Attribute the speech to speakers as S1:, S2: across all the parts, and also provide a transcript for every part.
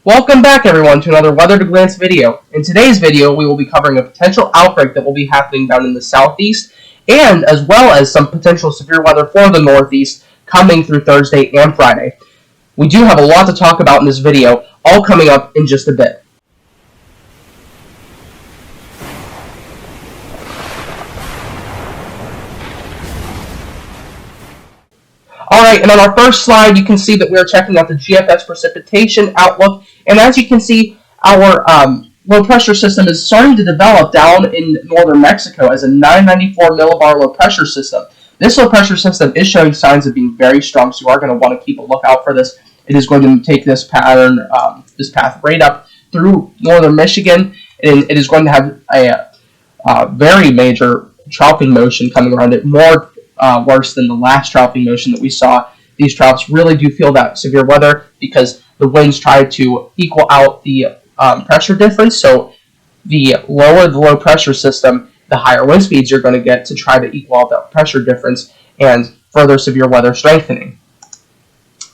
S1: Welcome back, everyone, to another Weather to Glance video. In today's video, we will be covering a potential outbreak that will be happening down in the southeast, and as well as some potential severe weather for the northeast coming through Thursday and Friday. We do have a lot to talk about in this video, all coming up in just a bit. Alright, and on our first slide, you can see that we are checking out the Gfs Precipitation Outlook, and as you can see, our low pressure system is starting to develop down in northern Mexico as a 994 millibar low pressure system. This low pressure system is showing signs of being very strong, so you are going to want to keep a lookout for this. It is going to take this pattern, this path right up through northern Michigan, and it is going to have a very major troughing motion coming around it, more worse than the last troughing motion that we saw. These troughs really do feel that severe weather because the winds try to equal out the pressure difference. So the lower the low pressure system, the higher wind speeds you're going to get to try to equal out that pressure difference and further severe weather strengthening.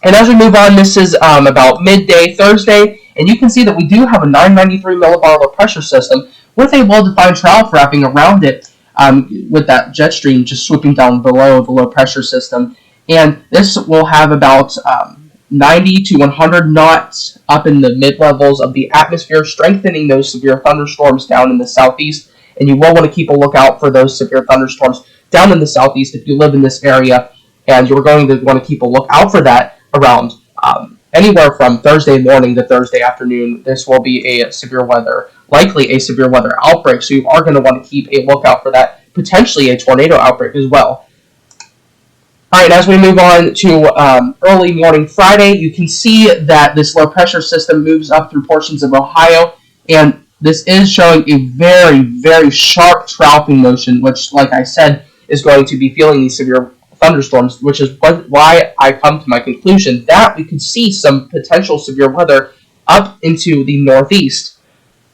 S1: And as we move on, this is about midday Thursday, and you can see that we do have a 993 millibar low pressure system with a well-defined trough wrapping around it, with that jet stream just swooping down below the low pressure system. And this will have about 90 to 100 knots up in the mid-levels of the atmosphere, strengthening those severe thunderstorms down in the southeast. And you will want to keep a lookout for those severe thunderstorms down in the southeast if you live in this area. And you're going to want to keep a lookout for that around anywhere from Thursday morning to Thursday afternoon. This will be a severe weather, likely a severe weather outbreak, so you are going to want to keep a lookout for that, potentially a tornado outbreak as well. Alright, as we move on to early morning Friday, you can see that this low pressure system moves up through portions of Ohio, and this is showing a very, very sharp troughing motion, which, like I said, is going to be feeling these severe thunderstorms, which is why I come to my conclusion that we could see some potential severe weather up into the northeast.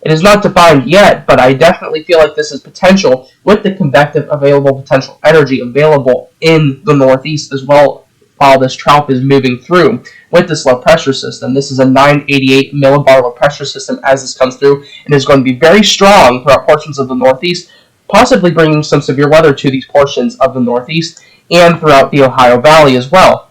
S1: It is not defined yet, but I definitely feel like this is potential with the convective available potential energy available in the northeast as well while this trough is moving through with this low pressure system. This is a 988 millibar low pressure system as this comes through and is going to be very strong throughout portions of the northeast, possibly bringing some severe weather to these portions of the northeast and throughout the Ohio Valley as well.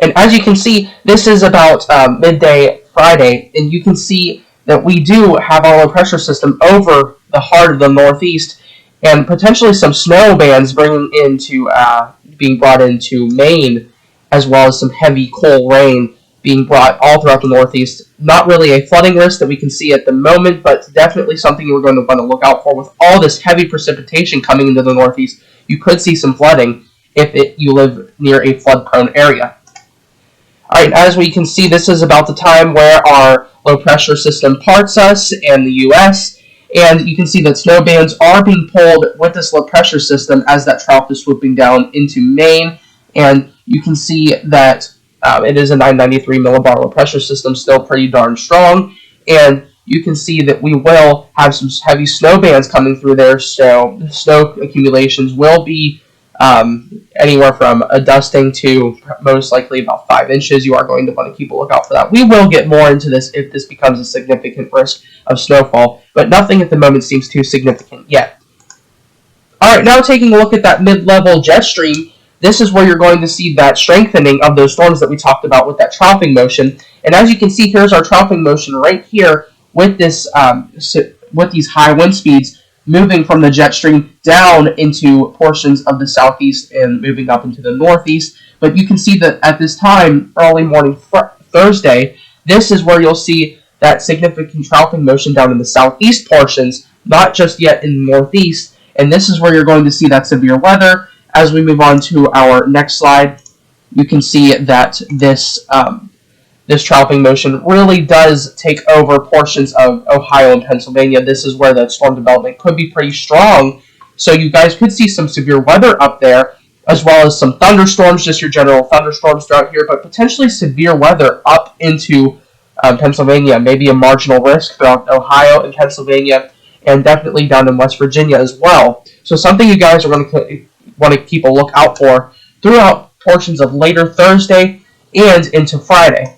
S1: And as you can see, this is about midday Friday, and you can see that we do have our low pressure system over the heart of the northeast, and potentially some snow bands being brought into Maine, as well as some heavy cold rain being brought all throughout the northeast. Not really a flooding risk that we can see at the moment, but definitely something we're going to want to look out for. With all this heavy precipitation coming into the northeast, you could see some flooding if you live near a flood-prone area. Alright, as we can see, this is about the time where our low pressure system parts us and the U.S., and you can see that snow bands are being pulled with this low pressure system as that trough is swooping down into Maine, and you can see that it is a 993 millibar low pressure system, still pretty darn strong, and you can see that we will have some heavy snow bands coming through there, so the snow accumulations will be anywhere from a dusting to most likely about 5 inches. You are going to want to keep a lookout for that. We will get more into this if this becomes a significant risk of snowfall, but nothing at the moment seems too significant yet. Alright, now taking a look at that mid-level jet stream, this is where you're going to see that strengthening of those storms that we talked about with that troughing motion. And as you can see, here's our troughing motion right here with this with these high wind speeds moving from the jet stream down into portions of the southeast and moving up into the northeast. But you can see that at this time, early morning Thursday, this is where you'll see that significant troughing motion down in the southeast portions, not just yet in the northeast. And this is where you're going to see that severe weather. As we move on to our next slide, you can see that this troughing motion really does take over portions of Ohio and Pennsylvania. This is where the storm development could be pretty strong. So you guys could see some severe weather up there, as well as some thunderstorms, just your general thunderstorms throughout here, but potentially severe weather up into Pennsylvania, maybe a marginal risk throughout Ohio and Pennsylvania, and definitely down in West Virginia as well. So something you guys are going to want to keep a lookout for throughout portions of later Thursday and into Friday.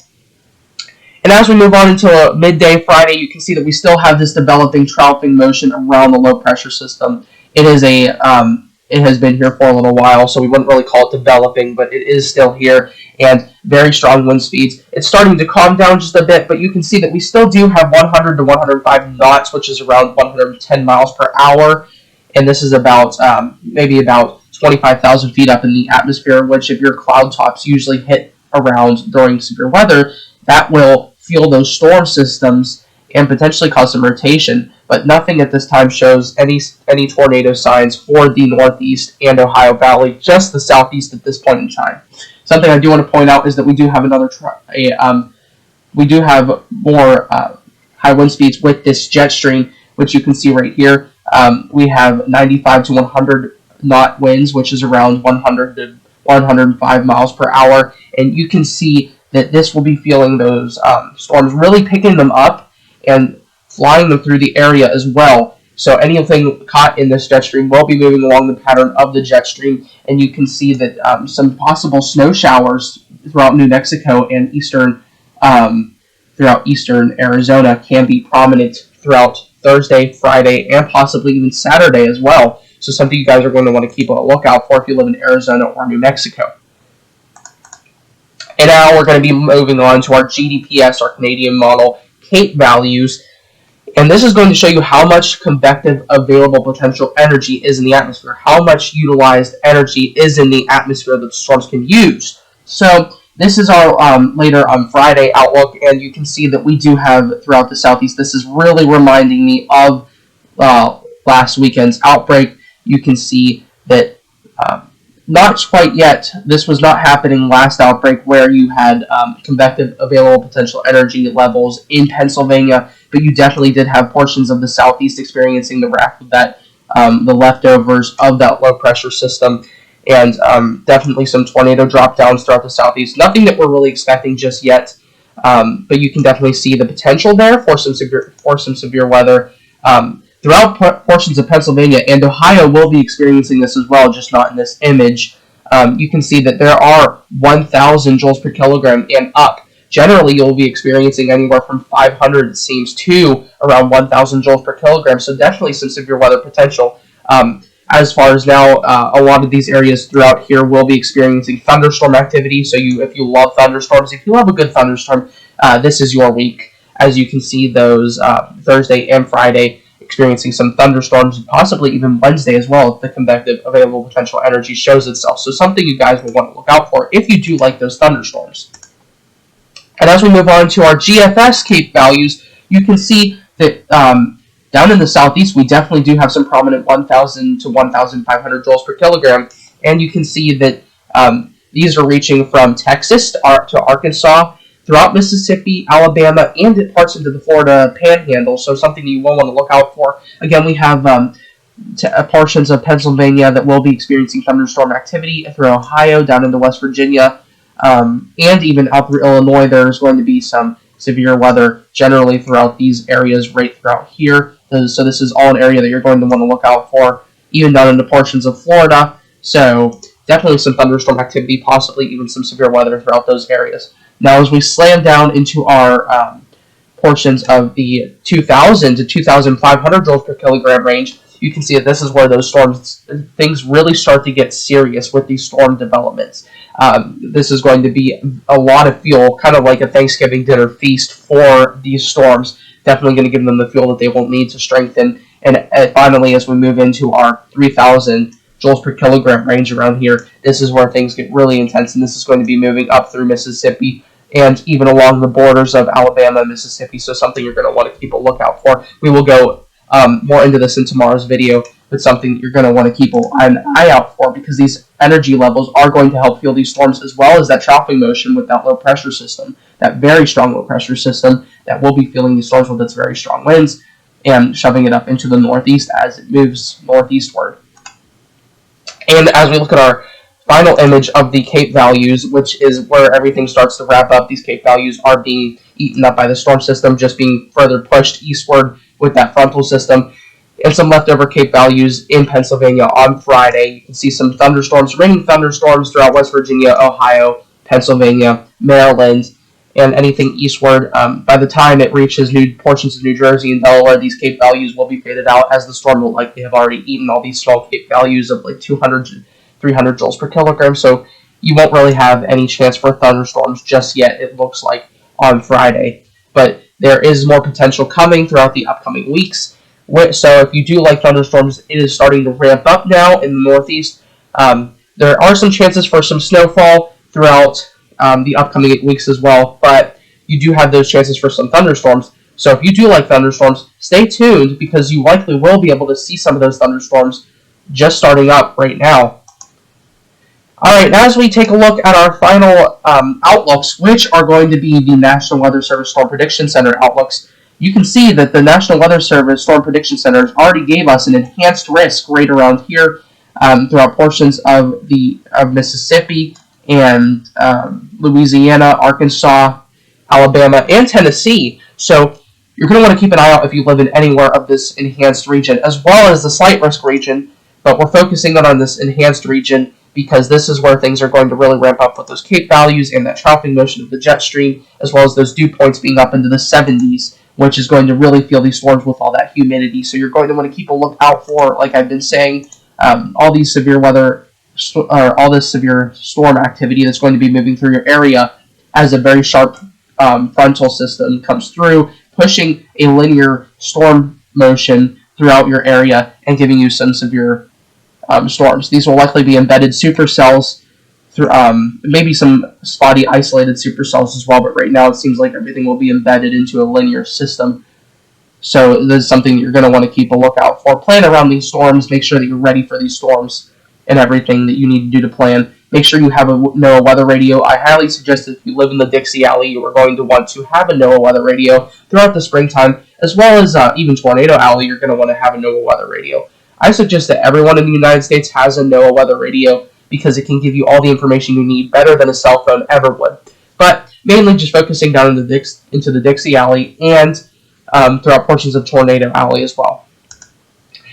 S1: And as we move on into midday Friday, you can see that we still have this developing trough motion around the low pressure system. It is it has been here for a little while, so we wouldn't really call it developing, but it is still here, and very strong wind speeds. It's starting to calm down just a bit, but you can see that we still do have 100 to 105 knots, which is around 110 miles per hour, and this is about maybe about 25,000 feet up in the atmosphere, which if your cloud tops usually hit around during severe weather, that will fuel those storm systems and potentially cause some rotation, but nothing at this time shows any tornado signs for the Northeast and Ohio Valley, just the Southeast at this point in time. Something I do want to point out is that we do have we do have more high wind speeds with this jet stream, which you can see right here. We have 95 to 100 knot winds, which is around 100 to 105 miles per hour, and you can see that this will be feeling those storms, really picking them up and flying them through the area as well. So anything caught in this jet stream will be moving along the pattern of the jet stream, and you can see that some possible snow showers throughout New Mexico and throughout eastern Arizona can be prominent throughout Thursday, Friday, and possibly even Saturday as well. So something you guys are going to want to keep a lookout for if you live in Arizona or New Mexico. And now we're going to be moving on to our GDPS, our Canadian model, Cape Values. And this is going to show you how much convective available potential energy is in the atmosphere, how much utilized energy is in the atmosphere that storms can use. So this is our later on Friday outlook, and you can see that we do have throughout the Southeast. This is really reminding me of last weekend's outbreak. You can see that not quite yet. This was not happening last outbreak where you had convective available potential energy levels in Pennsylvania, but you definitely did have portions of the Southeast experiencing the wrath of that, the leftovers of that low pressure system, and definitely some tornado drop downs throughout the Southeast. Nothing that we're really expecting just yet, but you can definitely see the potential there for some severe weather. Throughout portions of Pennsylvania and Ohio will be experiencing this as well, just not in this image. You can see that there are 1,000 joules per kilogram and up. Generally, you'll be experiencing anywhere from 500, it seems, to around 1,000 joules per kilogram, so definitely some severe weather potential. As far as now, a lot of these areas throughout here will be experiencing thunderstorm activity, so if you love thunderstorms, if you love a good thunderstorm, this is your week. As you can see, those Thursday and Friday experiencing some thunderstorms, possibly even Wednesday as well, if the convective available potential energy shows itself. So something you guys will want to look out for if you do like those thunderstorms. And as we move on to our GFS Cape Values, you can see that down in the Southeast, we definitely do have some prominent 1,000 to 1,500 joules per kilogram, and you can see that these are reaching from Texas to Arkansas, throughout Mississippi, Alabama, and parts into the Florida Panhandle, so something you will want to look out for. Again, we have portions of Pennsylvania that will be experiencing thunderstorm activity, through Ohio, down into West Virginia, and even out through Illinois. There's going to be some severe weather generally throughout these areas right throughout here. So this is all an area that you're going to want to look out for, even down into portions of Florida. So definitely some thunderstorm activity, possibly even some severe weather throughout those areas. Now, as we slam down into our portions of the 2,000 to 2,500 joules per kilogram range, you can see that this is where those things really start to get serious with these storm developments. This is going to be a lot of fuel, kind of like a Thanksgiving dinner feast for these storms. Definitely going to give them the fuel that they will need to strengthen. And finally, as we move into our 3,000 joules per kilogram range around here, this is where things get really intense, and this is going to be moving up through Mississippi and even along the borders of Alabama and Mississippi, so something you're going to want to keep a lookout for. We will go more into this in tomorrow's video, but something that you're going to want to keep an eye out for, because these energy levels are going to help fuel these storms, as well as that troughing motion with that low pressure system, that very strong low pressure system that will be fueling these storms with its very strong winds and shoving it up into the Northeast as it moves northeastward. And as we look at our final image of the Cape Values, which is where everything starts to wrap up, these Cape Values are being eaten up by the storm system, just being further pushed eastward with that frontal system, and some leftover Cape Values in Pennsylvania on Friday. You can see some thunderstorms, raining thunderstorms throughout West Virginia, Ohio, Pennsylvania, Maryland, and anything eastward. By the time it reaches new portions of New Jersey and Delaware, these Cape values will be faded out, as the storm will likely have already eaten all these small Cape values of like 200, 300 joules per kilogram. So you won't really have any chance for thunderstorms just yet, it looks like, on Friday. But there is more potential coming throughout the upcoming weeks. So if you do like thunderstorms, it is starting to ramp up now in the Northeast. There are some chances for some snowfall throughout the upcoming weeks as well, but you do have those chances for some thunderstorms. So if you do like thunderstorms, stay tuned, because you likely will be able to see some of those thunderstorms just starting up right now. Alright, as we take a look at our final outlooks, which are going to be the National Weather Service Storm Prediction Center outlooks, you can see that the National Weather Service Storm Prediction Center already gave us an enhanced risk right around here throughout portions of Mississippi and Louisiana, Arkansas, Alabama, and Tennessee. So you're going to want to keep an eye out if you live in anywhere of this enhanced region, as well as the slight risk region, but we're focusing on this enhanced region because this is where things are going to really ramp up with those Cape values and that troughing motion of the jet stream, as well as those dew points being up into the 70s, which is going to really feel these storms with all that humidity. So you're going to want to keep a lookout for, like I've been saying, all these severe weather, all this severe storm activity that's going to be moving through your area as a very sharp frontal system comes through, pushing a linear storm motion throughout your area and giving you some severe storms. These will likely be embedded supercells, through maybe some spotty isolated supercells as well, but right now it seems like everything will be embedded into a linear system. So this is something you're going to want to keep a lookout for. Plan around these storms. Make sure that you're ready for these storms and everything that you need to do to plan. Make sure you have a NOAA weather radio. I highly suggest that if you live in the Dixie Alley, you are going to want to have a NOAA weather radio throughout the springtime, as well as even Tornado Alley, you're going to want to have a NOAA weather radio. I suggest that everyone in the United States has a NOAA weather radio because it can give you all the information you need better than a cell phone ever would. But mainly just focusing down into the Dixie Alley and throughout portions of Tornado Alley as well.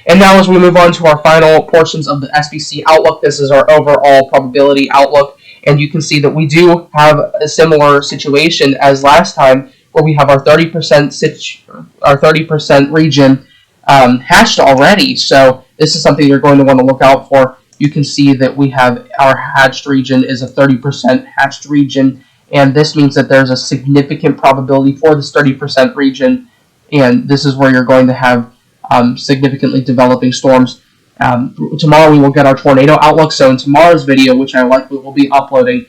S1: And now as we move on to our final portions of the SPC outlook, this is our overall probability outlook, and you can see that we do have a similar situation as last time, where we have our 30% region hatched already. So this is something you're going to want to look out for. You can see that we have our hatched region is a 30% hatched region, and this means that there's a significant probability for this 30% region, and this is where you're going to have significantly developing storms. Tomorrow we will get our tornado outlook, so in tomorrow's video, which I likely will be uploading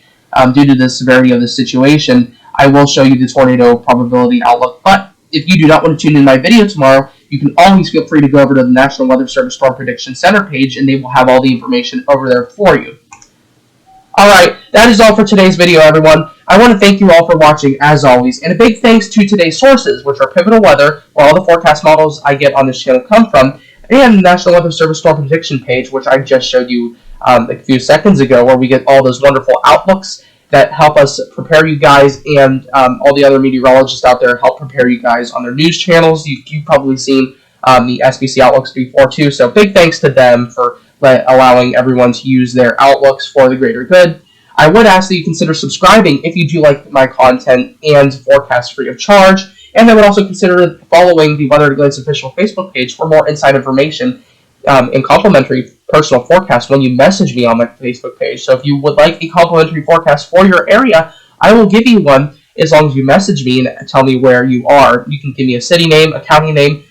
S1: due to the severity of the situation, I will show you the tornado probability outlook. But if you do not want to tune in my video tomorrow, you can always feel free to go over to the National Weather Service Storm Prediction Center page, and they will have all the information over there for you. Alright, that is all for today's video, everyone. I want to thank you all for watching, as always, and a big thanks to today's sources, which are Pivotal Weather, where all the forecast models I get on this channel come from, and the National Weather Service Storm Prediction page, which I just showed you a few seconds ago, where we get all those wonderful outlooks that help us prepare you guys, and all the other meteorologists out there help prepare you guys on their news channels. You've probably seen the SPC outlooks before too, so big thanks to them for allowing everyone to use their outlooks for the greater good. I would ask that you consider subscribing if you do like my content and forecast free of charge, and I would also consider following the Weather at a Glance official Facebook page for more inside information and complimentary personal forecast when you message me on my Facebook page. So if you would like a complimentary forecast for your area, I will give you one as long as you message me and tell me where you are. You can give me a city name, a county name,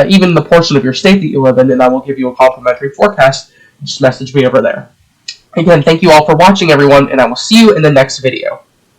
S1: even the portion of your state that you live in, and I will give you a complimentary forecast. Just message me over there. Again, thank you all for watching, everyone, and I will see you in the next video.